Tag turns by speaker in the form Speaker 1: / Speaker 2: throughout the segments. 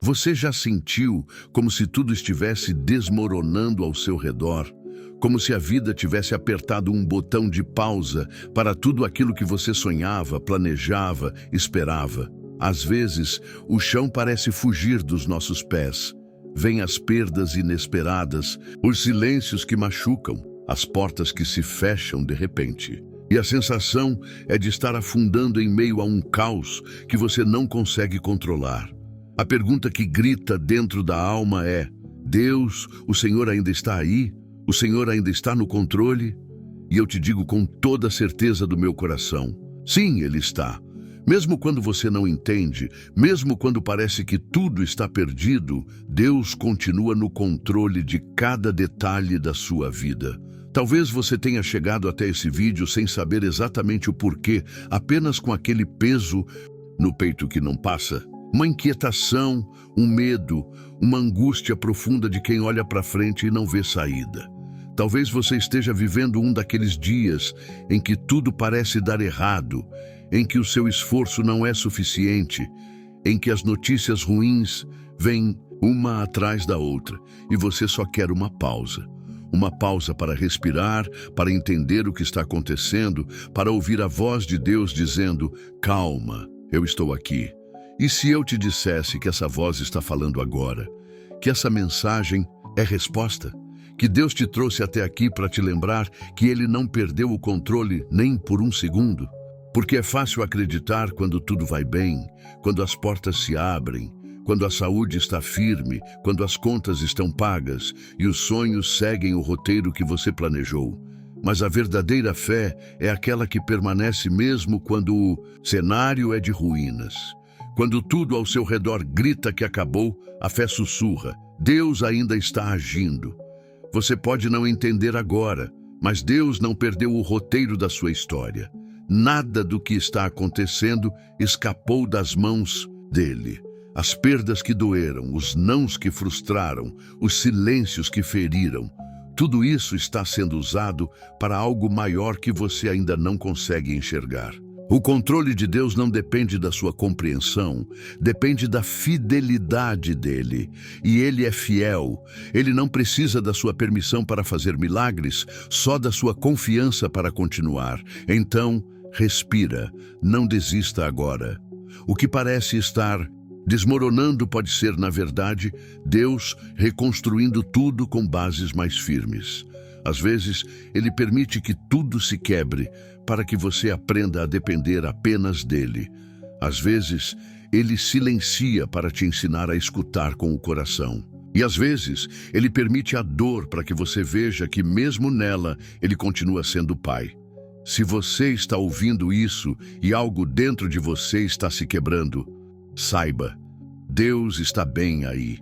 Speaker 1: Você já sentiu como se tudo estivesse desmoronando ao seu redor? Como se a vida tivesse apertado um botão de pausa para tudo aquilo que você sonhava, planejava, esperava? Às vezes, o chão parece fugir dos nossos pés. Vêm as perdas inesperadas, os silêncios que machucam, as portas que se fecham de repente. E a sensação é de estar afundando em meio a um caos que você não consegue controlar. A pergunta que grita dentro da alma é: Deus, o Senhor ainda está aí? O Senhor ainda está no controle? E eu te digo com toda a certeza do meu coração: sim, Ele está. Mesmo quando você não entende, mesmo quando parece que tudo está perdido, Deus continua no controle de cada detalhe da sua vida. Talvez você tenha chegado até esse vídeo sem saber exatamente o porquê, apenas com aquele peso no peito que não passa. Uma inquietação, um medo, uma angústia profunda de quem olha para frente e não vê saída. Talvez você esteja vivendo um daqueles dias em que tudo parece dar errado, em que o seu esforço não é suficiente, em que as notícias ruins vêm uma atrás da outra e você só quer uma pausa. Uma pausa para respirar, para entender o que está acontecendo, para ouvir a voz de Deus dizendo: calma, eu estou aqui. E se eu te dissesse que essa voz está falando agora, que essa mensagem é resposta, que Deus te trouxe até aqui para te lembrar que Ele não perdeu o controle nem por um segundo? Porque é fácil acreditar quando tudo vai bem, quando as portas se abrem, quando a saúde está firme, quando as contas estão pagas e os sonhos seguem o roteiro que você planejou. Mas a verdadeira fé é aquela que permanece mesmo quando o cenário é de ruínas. Quando tudo ao seu redor grita que acabou, a fé sussurra: Deus ainda está agindo. Você pode não entender agora, mas Deus não perdeu o roteiro da sua história. Nada do que está acontecendo escapou das mãos dele. As perdas que doeram, os nãos que frustraram, os silêncios que feriram, tudo isso está sendo usado para algo maior que você ainda não consegue enxergar. O controle de Deus não depende da sua compreensão, depende da fidelidade dele. E ele é fiel. Ele não precisa da sua permissão para fazer milagres, só da sua confiança para continuar. Então, respira, não desista agora. O que parece estar desmoronando pode ser, na verdade, Deus reconstruindo tudo com bases mais firmes. Às vezes, Ele permite que tudo se quebre para que você aprenda a depender apenas dele. Às vezes, Ele silencia para te ensinar a escutar com o coração. E às vezes, Ele permite a dor para que você veja que mesmo nela, Ele continua sendo Pai. Se você está ouvindo isso e algo dentro de você está se quebrando, saiba, Deus está bem aí.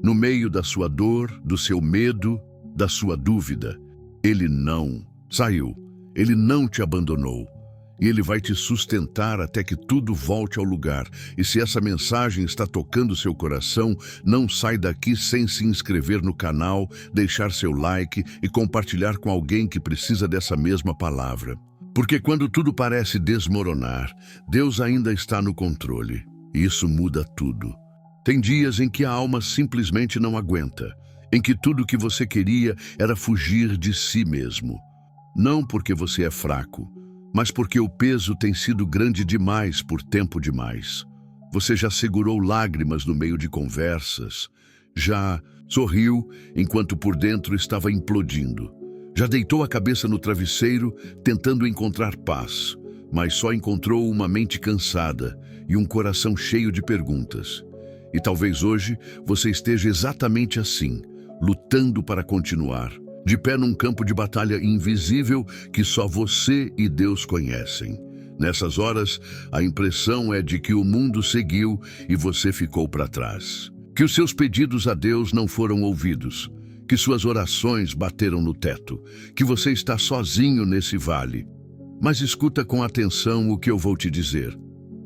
Speaker 1: No meio da sua dor, do seu medo, da sua dúvida, Ele não saiu. Ele não te abandonou. E Ele vai te sustentar até que tudo volte ao lugar. E se essa mensagem está tocando seu coração, não sai daqui sem se inscrever no canal, deixar seu like e compartilhar com alguém que precisa dessa mesma palavra. Porque quando tudo parece desmoronar, Deus ainda está no controle. E isso muda tudo. Tem dias em que a alma simplesmente não aguenta, em que tudo o que você queria era fugir de si mesmo. Não porque você é fraco, mas porque o peso tem sido grande demais por tempo demais. Você já segurou lágrimas no meio de conversas, já sorriu enquanto por dentro estava implodindo. Já deitou a cabeça no travesseiro tentando encontrar paz, mas só encontrou uma mente cansada e um coração cheio de perguntas. E talvez hoje você esteja exatamente assim, lutando para continuar, de pé num campo de batalha invisível que só você e Deus conhecem. Nessas horas, a impressão é de que o mundo seguiu e você ficou para trás. Que os seus pedidos a Deus não foram ouvidos, que suas orações bateram no teto, que você está sozinho nesse vale. Mas escuta com atenção o que eu vou te dizer.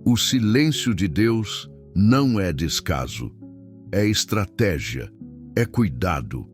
Speaker 1: O silêncio de Deus não é descaso, é estratégia, é cuidado,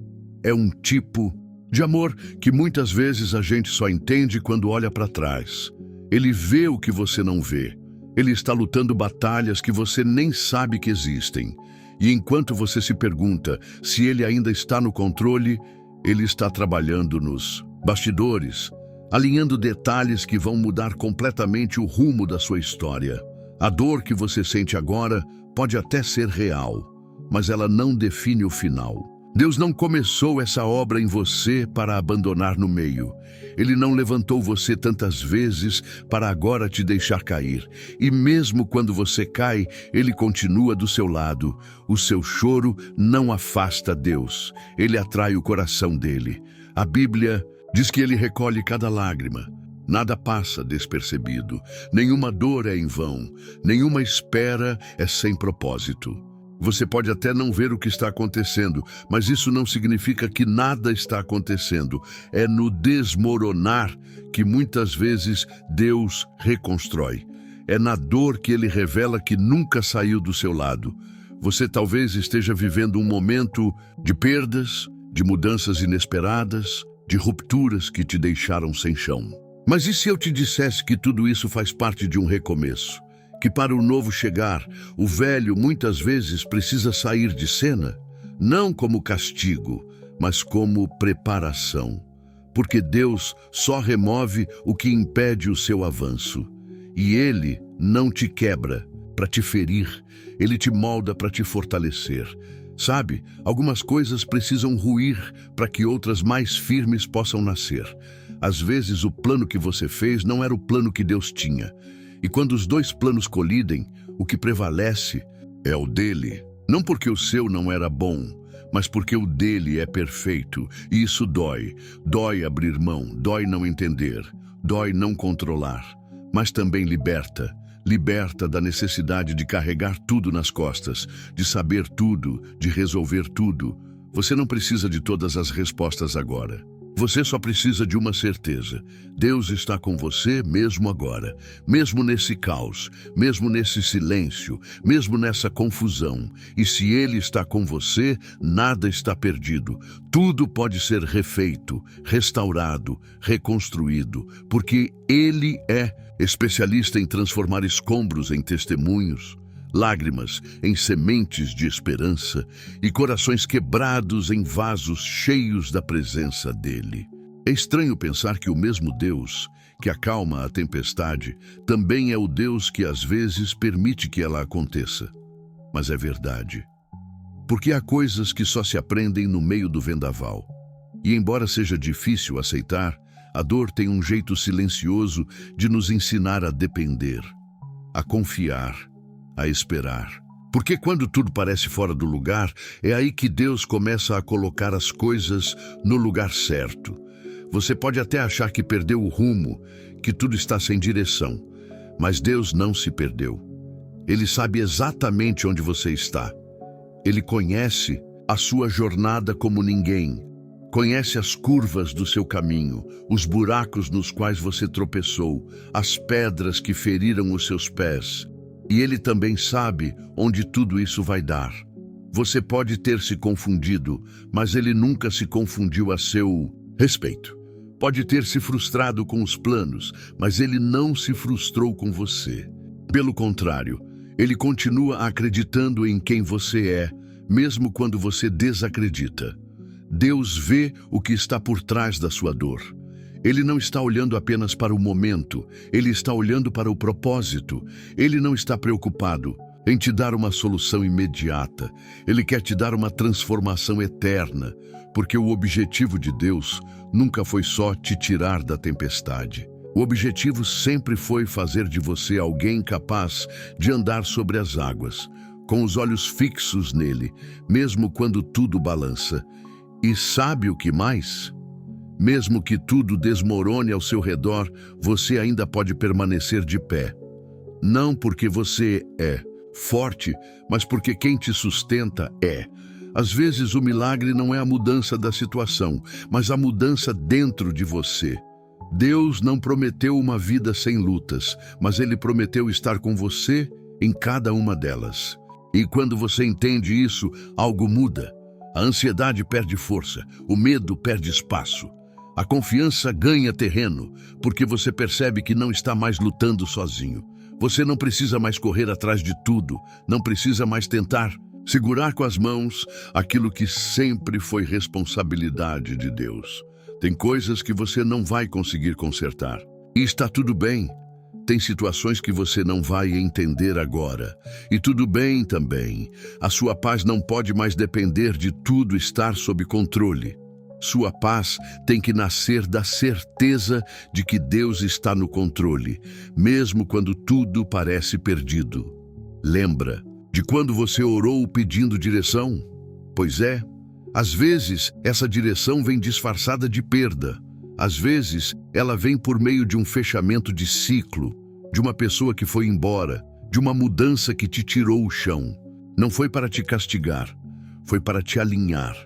Speaker 1: é um tipo de amor que muitas vezes a gente só entende quando olha para trás. Ele vê o que você não vê. Ele está lutando batalhas que você nem sabe que existem. E enquanto você se pergunta se ele ainda está no controle, ele está trabalhando nos bastidores, alinhando detalhes que vão mudar completamente o rumo da sua história. A dor que você sente agora pode até ser real, mas ela não define o final. Deus não começou essa obra em você para abandonar no meio. Ele não levantou você tantas vezes para agora te deixar cair. E mesmo quando você cai, Ele continua do seu lado. O seu choro não afasta Deus. Ele atrai o coração dele. A Bíblia diz que Ele recolhe cada lágrima. Nada passa despercebido. Nenhuma dor é em vão. Nenhuma espera é sem propósito. Você pode até não ver o que está acontecendo, mas isso não significa que nada está acontecendo. É no desmoronar que muitas vezes Deus reconstrói. É na dor que Ele revela que nunca saiu do seu lado. Você talvez esteja vivendo um momento de perdas, de mudanças inesperadas, de rupturas que te deixaram sem chão. Mas e se eu te dissesse que tudo isso faz parte de um recomeço? Que para o novo chegar, o velho muitas vezes precisa sair de cena, não como castigo, mas como preparação. Porque Deus só remove o que impede o seu avanço. E Ele não te quebra para te ferir, Ele te molda para te fortalecer. Sabe, algumas coisas precisam ruir para que outras mais firmes possam nascer. Às vezes o plano que você fez não era o plano que Deus tinha. E quando os dois planos colidem, o que prevalece é o dele. Não porque o seu não era bom, mas porque o dele é perfeito. E isso dói. Dói abrir mão, dói não entender, dói não controlar. Mas também liberta. Liberta da necessidade de carregar tudo nas costas, de saber tudo, de resolver tudo. Você não precisa de todas as respostas agora. Você só precisa de uma certeza. Deus está com você mesmo agora, mesmo nesse caos, mesmo nesse silêncio, mesmo nessa confusão. E se Ele está com você, nada está perdido. Tudo pode ser refeito, restaurado, reconstruído, porque Ele é especialista em transformar escombros em testemunhos, lágrimas em sementes de esperança e corações quebrados em vasos cheios da presença dele. É estranho pensar que o mesmo Deus que acalma a tempestade também é o Deus que às vezes permite que ela aconteça. Mas é verdade. Porque há coisas que só se aprendem no meio do vendaval. E embora seja difícil aceitar, a dor tem um jeito silencioso de nos ensinar a depender, a confiar, a esperar. Porque quando tudo parece fora do lugar, é aí que Deus começa a colocar as coisas no lugar certo. Você pode até achar que perdeu o rumo, que tudo está sem direção, mas Deus não se perdeu. Ele sabe exatamente onde você está. Ele conhece a sua jornada como ninguém. Conhece as curvas do seu caminho, os buracos nos quais você tropeçou, as pedras que feriram os seus pés. E Ele também sabe onde tudo isso vai dar. Você pode ter se confundido, mas Ele nunca se confundiu a seu respeito. Pode ter se frustrado com os planos, mas Ele não se frustrou com você. Pelo contrário, Ele continua acreditando em quem você é, mesmo quando você desacredita. Deus vê o que está por trás da sua dor. Ele não está olhando apenas para o momento, Ele está olhando para o propósito. Ele não está preocupado em te dar uma solução imediata. Ele quer te dar uma transformação eterna, porque o objetivo de Deus nunca foi só te tirar da tempestade. O objetivo sempre foi fazer de você alguém capaz de andar sobre as águas, com os olhos fixos nele, mesmo quando tudo balança. E sabe o que mais? Mesmo que tudo desmorone ao seu redor, você ainda pode permanecer de pé. Não porque você é forte, mas porque quem te sustenta é. Às vezes o milagre não é a mudança da situação, mas a mudança dentro de você. Deus não prometeu uma vida sem lutas, mas Ele prometeu estar com você em cada uma delas. E quando você entende isso, algo muda. A ansiedade perde força, o medo perde espaço. A confiança ganha terreno, porque você percebe que não está mais lutando sozinho. Você não precisa mais correr atrás de tudo, não precisa mais tentar Segurar com as mãos aquilo que sempre foi responsabilidade de Deus. Tem coisas que você não vai conseguir consertar. E está tudo bem. Tem situações que você não vai entender agora. E tudo bem também. A sua paz não pode mais depender de tudo estar sob controle. Sua paz tem que nascer da certeza de que Deus está no controle, mesmo quando tudo parece perdido. Lembra de quando você orou pedindo direção? Pois é, às vezes essa direção vem disfarçada de perda. Às vezes ela vem por meio de um fechamento de ciclo, de uma pessoa que foi embora, de uma mudança que te tirou o chão. Não foi para te castigar, foi para te alinhar.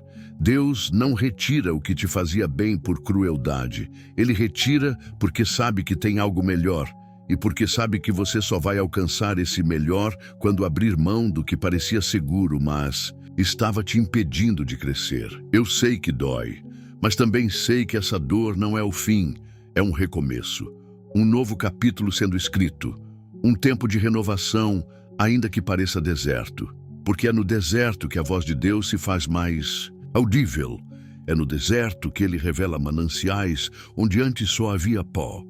Speaker 1: Deus não retira o que te fazia bem por crueldade. Ele retira porque sabe que tem algo melhor e porque sabe que você só vai alcançar esse melhor quando abrir mão do que parecia seguro, mas estava te impedindo de crescer. Eu sei que dói, mas também sei que essa dor não é o fim, é um recomeço. Um novo capítulo sendo escrito, um tempo de renovação, ainda que pareça deserto. Porque é no deserto que a voz de Deus se faz mais audível. É no deserto que ele revela mananciais onde antes só havia pó.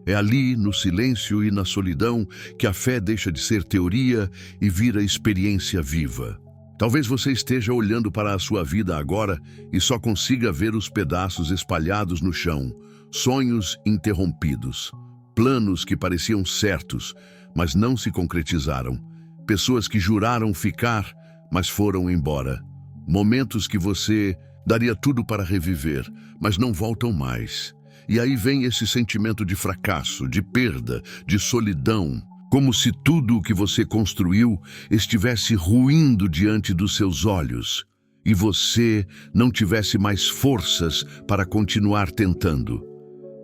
Speaker 1: É ali, no silêncio e na solidão, que a fé deixa de ser teoria e vira experiência viva. Talvez você esteja olhando para a sua vida agora e só consiga ver os pedaços espalhados no chão, sonhos interrompidos, planos que pareciam certos, mas não se concretizaram, pessoas que juraram ficar, mas foram embora. Momentos que você daria tudo para reviver, mas não voltam mais. E aí vem esse sentimento de fracasso, de perda, de solidão, como se tudo o que você construiu estivesse ruindo diante dos seus olhos e você não tivesse mais forças para continuar tentando.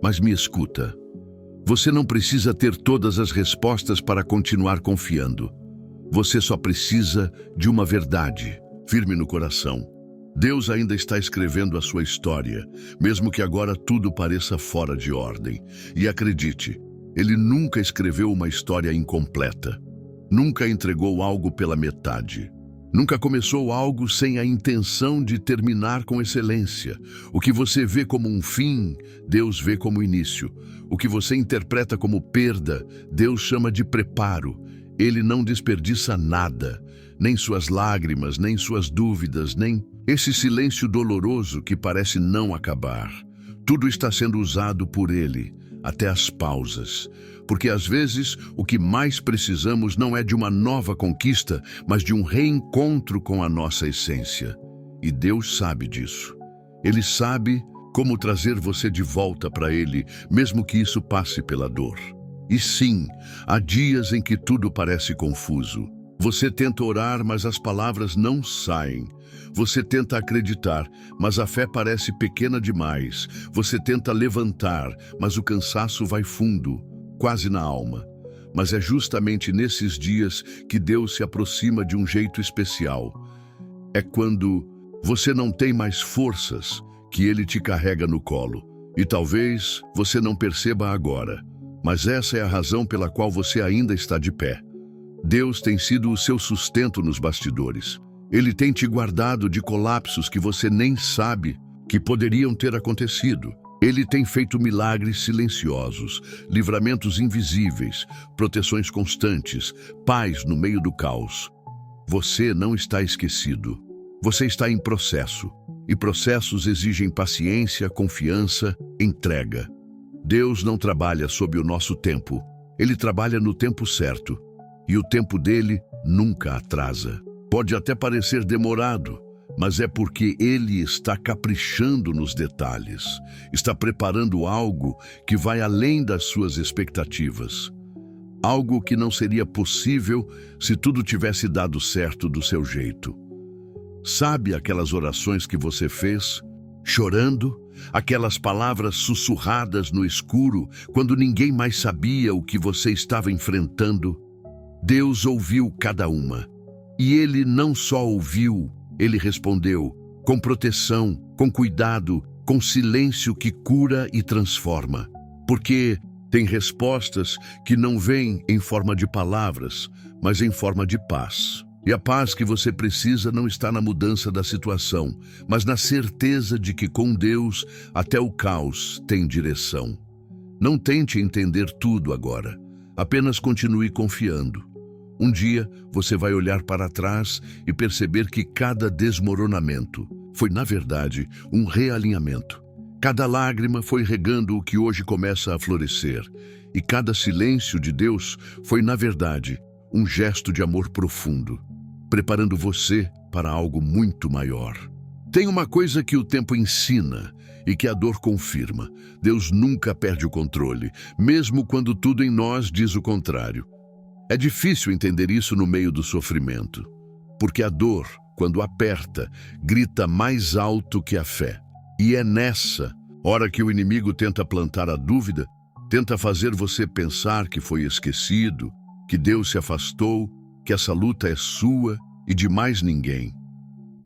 Speaker 1: Mas me escuta, você não precisa ter todas as respostas para continuar confiando. Você só precisa de uma verdade firme no coração. Deus ainda está escrevendo a sua história, mesmo que agora tudo pareça fora de ordem. E acredite, Ele nunca escreveu uma história incompleta. Nunca entregou algo pela metade. Nunca começou algo sem a intenção de terminar com excelência. O que você vê como um fim, Deus vê como início. O que você interpreta como perda, Deus chama de preparo. Ele não desperdiça nada. Nem suas lágrimas, nem suas dúvidas, nem esse silêncio doloroso que parece não acabar. Tudo está sendo usado por Ele, até as pausas. Porque às vezes o que mais precisamos não é de uma nova conquista, mas de um reencontro com a nossa essência. E Deus sabe disso. Ele sabe como trazer você de volta para Ele, mesmo que isso passe pela dor. E sim, há dias em que tudo parece confuso. Você tenta orar, mas as palavras não saem. Você tenta acreditar, mas a fé parece pequena demais. Você tenta levantar, mas o cansaço vai fundo, quase na alma. Mas é justamente nesses dias que Deus se aproxima de um jeito especial. É quando você não tem mais forças que Ele te carrega no colo. E talvez você não perceba agora, mas essa é a razão pela qual você ainda está de pé. Deus tem sido o seu sustento nos bastidores. Ele tem te guardado de colapsos que você nem sabe que poderiam ter acontecido. Ele tem feito milagres silenciosos, livramentos invisíveis, proteções constantes, paz no meio do caos. Você não está esquecido. Você está em processo. E processos exigem paciência, confiança, entrega. Deus não trabalha sob o nosso tempo. Ele trabalha no tempo certo. E o tempo dele nunca atrasa. Pode até parecer demorado, mas é porque Ele está caprichando nos detalhes. Está preparando algo que vai além das suas expectativas. Algo que não seria possível se tudo tivesse dado certo do seu jeito. Sabe aquelas orações que você fez, chorando? Aquelas palavras sussurradas no escuro, quando ninguém mais sabia o que você estava enfrentando? Deus ouviu cada uma. E Ele não só ouviu, Ele respondeu, com proteção, com cuidado, com silêncio que cura e transforma. Porque tem respostas que não vêm em forma de palavras, mas em forma de paz. E a paz que você precisa não está na mudança da situação, mas na certeza de que com Deus até o caos tem direção. Não tente entender tudo agora, apenas continue confiando. Um dia você vai olhar para trás e perceber que cada desmoronamento foi, na verdade, um realinhamento. Cada lágrima foi regando o que hoje começa a florescer, e cada silêncio de Deus foi, na verdade, um gesto de amor profundo, preparando você para algo muito maior. Tem uma coisa que o tempo ensina e que a dor confirma: Deus nunca perde o controle, mesmo quando tudo em nós diz o contrário. É difícil entender isso no meio do sofrimento, porque a dor, quando aperta, grita mais alto que a fé. E é nessa hora que o inimigo tenta plantar a dúvida, tenta fazer você pensar que foi esquecido, que Deus se afastou, que essa luta é sua e de mais ninguém.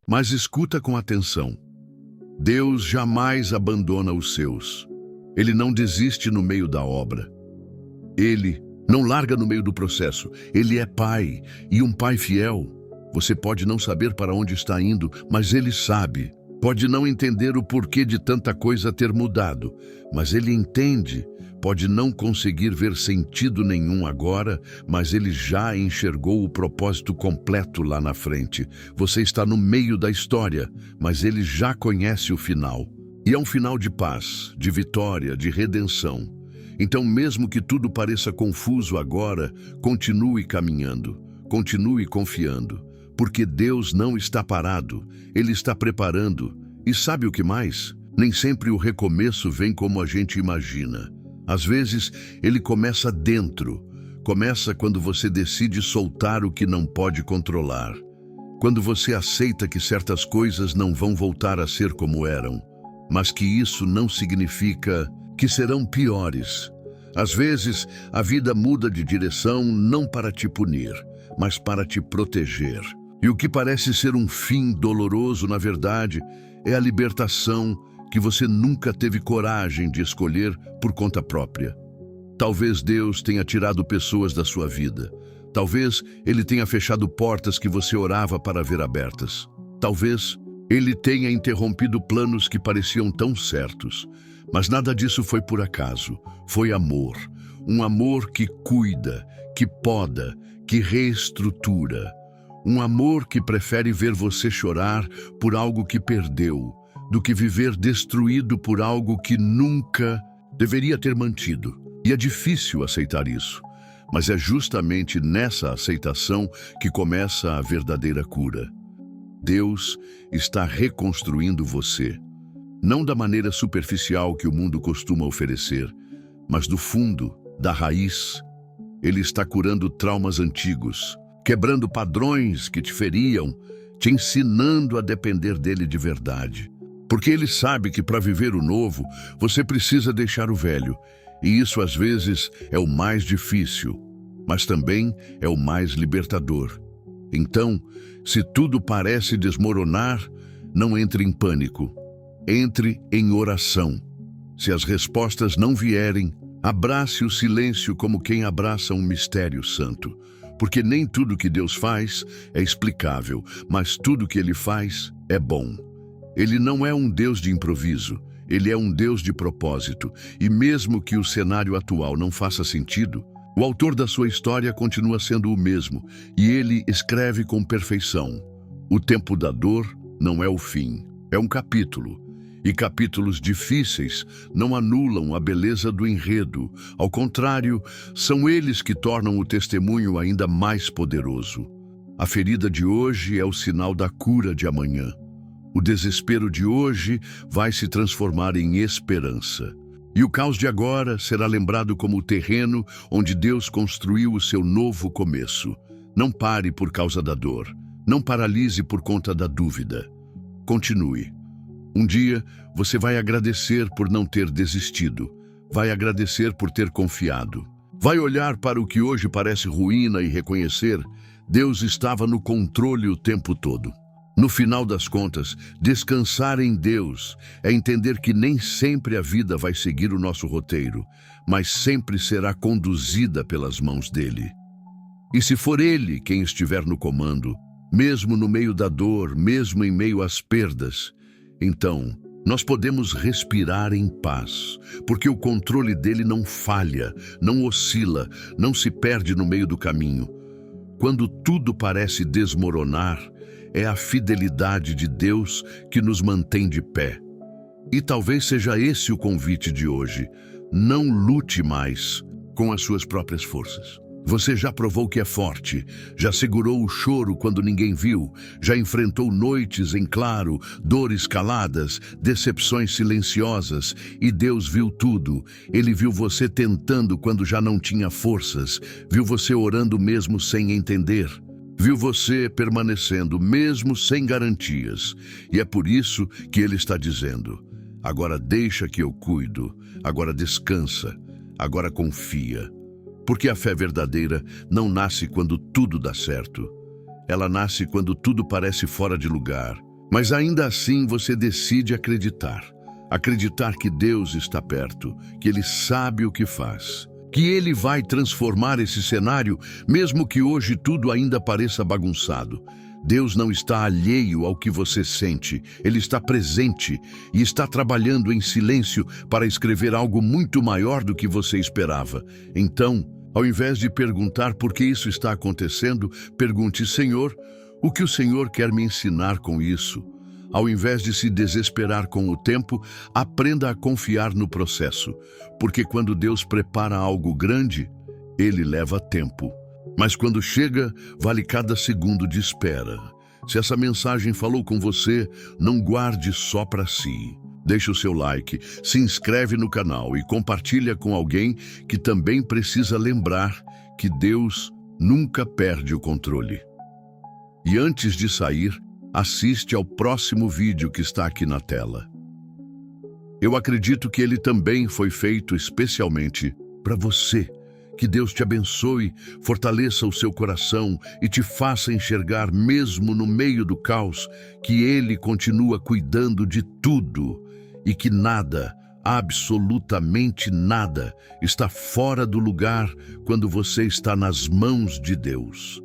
Speaker 1: Mas escuta com atenção. Deus jamais abandona os seus. Ele não desiste no meio da obra. Ele não larga no meio do processo. Ele é pai, e um pai fiel. Você pode não saber para onde está indo, mas ele sabe. Pode não entender o porquê de tanta coisa ter mudado, mas ele entende. Pode não conseguir ver sentido nenhum agora, mas ele já enxergou o propósito completo lá na frente. Você está no meio da história, mas ele já conhece o final. E é um final de paz, de vitória, de redenção. Então, mesmo que tudo pareça confuso agora, continue caminhando, continue confiando, porque Deus não está parado, Ele está preparando. E sabe o que mais? Nem sempre o recomeço vem como a gente imagina. Às vezes, ele começa dentro. Começa quando você decide soltar o que não pode controlar. Quando você aceita que certas coisas não vão voltar a ser como eram, mas que isso não significa que serão piores. Às vezes, a vida muda de direção não para te punir, mas para te proteger. E o que parece ser um fim doloroso, na verdade, é a libertação que você nunca teve coragem de escolher por conta própria. Talvez Deus tenha tirado pessoas da sua vida. Talvez Ele tenha fechado portas que você orava para ver abertas. Talvez Ele tenha interrompido planos que pareciam tão certos. Mas nada disso foi por acaso. Foi amor. Um amor que cuida, que poda, que reestrutura. Um amor que prefere ver você chorar por algo que perdeu, do que viver destruído por algo que nunca deveria ter mantido. E é difícil aceitar isso, mas é justamente nessa aceitação que começa a verdadeira cura. Deus está reconstruindo você, não da maneira superficial que o mundo costuma oferecer, mas do fundo, da raiz. Ele está curando traumas antigos, quebrando padrões que te feriam, te ensinando a depender dele de verdade. Porque ele sabe que para viver o novo, você precisa deixar o velho. E isso às vezes é o mais difícil, mas também é o mais libertador. Então, se tudo parece desmoronar, não entre em pânico. Entre em oração. Se as respostas não vierem, abrace o silêncio como quem abraça um mistério santo. Porque nem tudo que Deus faz é explicável, mas tudo que Ele faz é bom. Ele não é um Deus de improviso, Ele é um Deus de propósito. E mesmo que o cenário atual não faça sentido, o autor da sua história continua sendo o mesmo, e ele escreve com perfeição. O tempo da dor não é o fim, é um capítulo. E capítulos difíceis não anulam a beleza do enredo. Ao contrário, são eles que tornam o testemunho ainda mais poderoso. A ferida de hoje é o sinal da cura de amanhã. O desespero de hoje vai se transformar em esperança. E o caos de agora será lembrado como o terreno onde Deus construiu o seu novo começo. Não pare por causa da dor. Não paralise por conta da dúvida. Continue. Um dia, você vai agradecer por não ter desistido. Vai agradecer por ter confiado. Vai olhar para o que hoje parece ruína e reconhecer: Deus estava no controle o tempo todo. No final das contas, descansar em Deus é entender que nem sempre a vida vai seguir o nosso roteiro, mas sempre será conduzida pelas mãos dele. E se for Ele quem estiver no comando, mesmo no meio da dor, mesmo em meio às perdas. Então, nós podemos respirar em paz, porque o controle dele não falha, não oscila, não se perde no meio do caminho. Quando tudo parece desmoronar, é a fidelidade de Deus que nos mantém de pé. E talvez seja esse o convite de hoje. Não lute mais com as suas próprias forças. Você já provou que é forte, já segurou o choro quando ninguém viu, já enfrentou noites em claro, dores caladas, decepções silenciosas, e Deus viu tudo. Ele viu você tentando quando já não tinha forças, viu você orando mesmo sem entender, viu você permanecendo mesmo sem garantias. E é por isso que Ele está dizendo: agora deixa que eu cuido, agora descansa, agora confia. Porque a fé verdadeira não nasce quando tudo dá certo. Ela nasce quando tudo parece fora de lugar. Mas ainda assim você decide acreditar. Acreditar que Deus está perto, que Ele sabe o que faz, que Ele vai transformar esse cenário, mesmo que hoje tudo ainda pareça bagunçado. Deus não está alheio ao que você sente, Ele está presente e está trabalhando em silêncio para escrever algo muito maior do que você esperava. Então, ao invés de perguntar por que isso está acontecendo, pergunte: Senhor, o que o Senhor quer me ensinar com isso? Ao invés de se desesperar com o tempo, aprenda a confiar no processo, porque quando Deus prepara algo grande, Ele leva tempo. Mas quando chega, vale cada segundo de espera. Se essa mensagem falou com você, não guarde só para si. Deixe o seu like, se inscreve no canal e compartilha com alguém que também precisa lembrar que Deus nunca perde o controle. E antes de sair, assiste ao próximo vídeo que está aqui na tela. Eu acredito que ele também foi feito especialmente para você. Que Deus te abençoe, fortaleça o seu coração e te faça enxergar, mesmo no meio do caos, que Ele continua cuidando de tudo e que nada, absolutamente nada, está fora do lugar quando você está nas mãos de Deus.